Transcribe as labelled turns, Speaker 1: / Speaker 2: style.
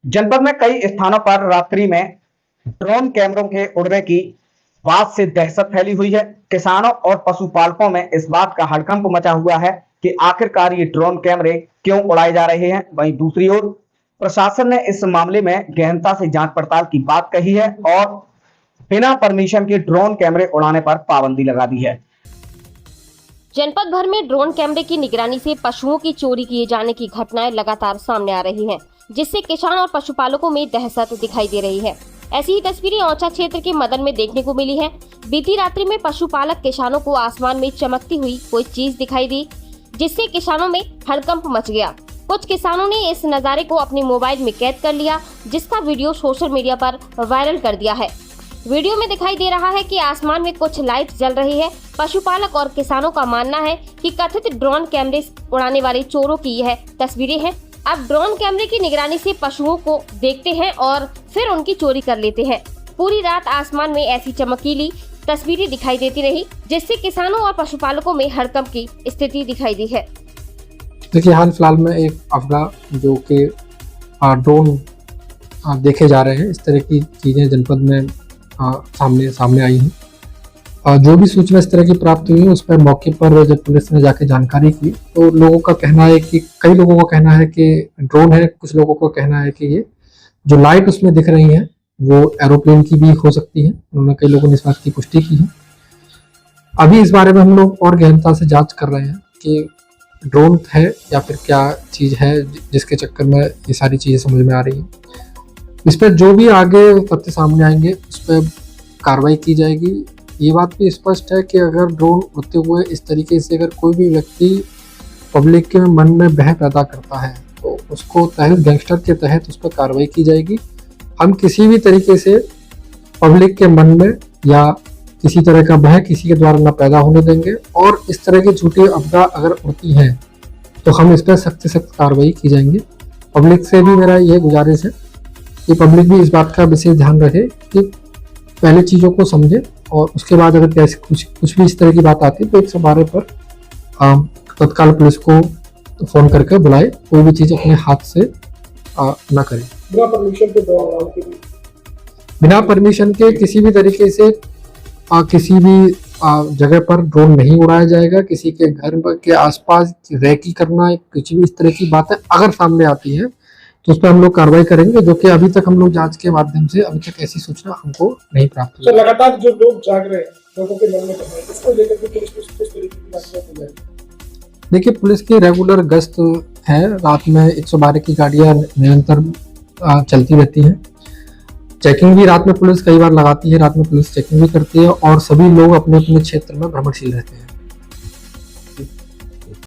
Speaker 1: जनपद में कई स्थानों पर रात्रि में ड्रोन कैमरों के उड़ने की बात से दहशत फैली हुई है। किसानों और पशुपालकों में इस बात का हड़कंप मचा हुआ है कि आखिरकार ये ड्रोन कैमरे क्यों उड़ाए जा रहे हैं। वहीं दूसरी ओर प्रशासन ने इस मामले में गहनता से जांच पड़ताल की बात कही है और बिना परमिशन के ड्रोन कैमरे उड़ाने पर पाबंदी लगा दी है।
Speaker 2: जनपद भर में ड्रोन कैमरे की निगरानी से पशुओं की चोरी किए जाने की घटनाएं लगातार सामने आ रही हैं, जिससे किसान और पशुपालकों में दहशत दिखाई दे रही है। ऐसी ही तस्वीरें औचा क्षेत्र के मदन में देखने को मिली है। बीती रात्रि में पशुपालक किसानों को आसमान में चमकती हुई कोई चीज दिखाई दी, जिससे किसानों में हड़कंप मच गया। कुछ किसानों ने इस नज़ारे को अपने मोबाइल में कैद कर लिया, जिसका वीडियो सोशल मीडिया पर वायरल कर दिया है। वीडियो में दिखाई दे रहा है कि आसमान में कुछ लाइट जल रही है। पशुपालक और किसानों का मानना है कि कथित ड्रोन कैमरे उड़ाने वाले चोरों की यह तस्वीरें हैं। अब ड्रोन कैमरे की निगरानी से पशुओं को देखते हैं और फिर उनकी चोरी कर लेते हैं। पूरी रात आसमान में ऐसी चमकीली तस्वीरें दिखाई देती रही, जिससे किसानों और पशुपालकों में हड़कंप की स्थिति दिखाई दी है।
Speaker 3: देखिए, हाल फिलहाल में एक अफवाह जो कि ड्रोन देखे जा रहे हैं, इस तरह की चीज़ें जनपद में सामने आई हैं। जो भी सूचना इस तरह की प्राप्त हुई है, उस पर मौके पर जब पुलिस ने जाके जानकारी की तो लोगों का कहना है कि कई लोगों का कहना है कि ड्रोन है, कुछ लोगों का कहना है कि ये जो लाइट उसमें दिख रही है वो एरोप्लेन की भी हो सकती है। उन्होंने कई लोगों ने इस बात की पुष्टि की है। अभी इस बारे में हम लोग और गहनता से जांच कर रहे हैं कि ड्रोन है या फिर क्या चीज़ है जिसके चक्कर में ये सारी चीज़ें समझ में आ रही हैं। इस पर जो भी आगे तथ्य सामने आएंगे उस पर कार्रवाई की जाएगी। ये बात भी स्पष्ट है कि अगर ड्रोन उड़ते हुए इस तरीके से अगर कोई भी व्यक्ति पब्लिक के मन में भय पैदा करता है तो उसको तहत गैंगस्टर के तहत उस पर कार्रवाई की जाएगी। हम किसी भी तरीके से पब्लिक के मन में या किसी तरह का भय किसी के द्वारा न पैदा होने देंगे, और इस तरह की झूठी अफवाह अगर उड़ती है तो हम इस पर सख्त से सख्त कार्रवाई की जाएंगे। पब्लिक से भी मेरा यह गुजारिश है कि पब्लिक भी इस बात का विशेष ध्यान रखे कि पहले चीज़ों को समझे और उसके बाद अगर कैसे कुछ भी इस तरह की बात आती है तो 112 पर तत्काल पुलिस को फ़ोन करके बुलाए। कोई भी चीज़ अपने हाथ से ना करें बिना परमिशन के किसी भी तरीके से किसी भी जगह पर ड्रोन नहीं उड़ाया जाएगा। किसी के घर के आसपास रैकी करना, कुछ भी इस तरह की बातें अगर सामने आती है तो उस पर हम लोग कार्रवाई करेंगे, जो कि अभी तक हम लोग जांच के माध्यम से अभी तक ऐसी सूचना हमको नहीं प्राप्त हुई।
Speaker 4: तो लगातार जो लोग जाग रहे हैं, लोगों के मन में इसको लेकर के पुलिस किस तरीके की बातचीत हो जाएगी?
Speaker 3: देखिए, पुलिस की रेगुलर गश्त है। रात में 112 की गाड़ियां निरंतर चलती रहती हैं। चेकिंग भी रात में पुलिस कई बार लगाती है, रात में पुलिस चेकिंग भी करती है और सभी लोग अपने अपने क्षेत्र में भ्रमणशील रहते हैं।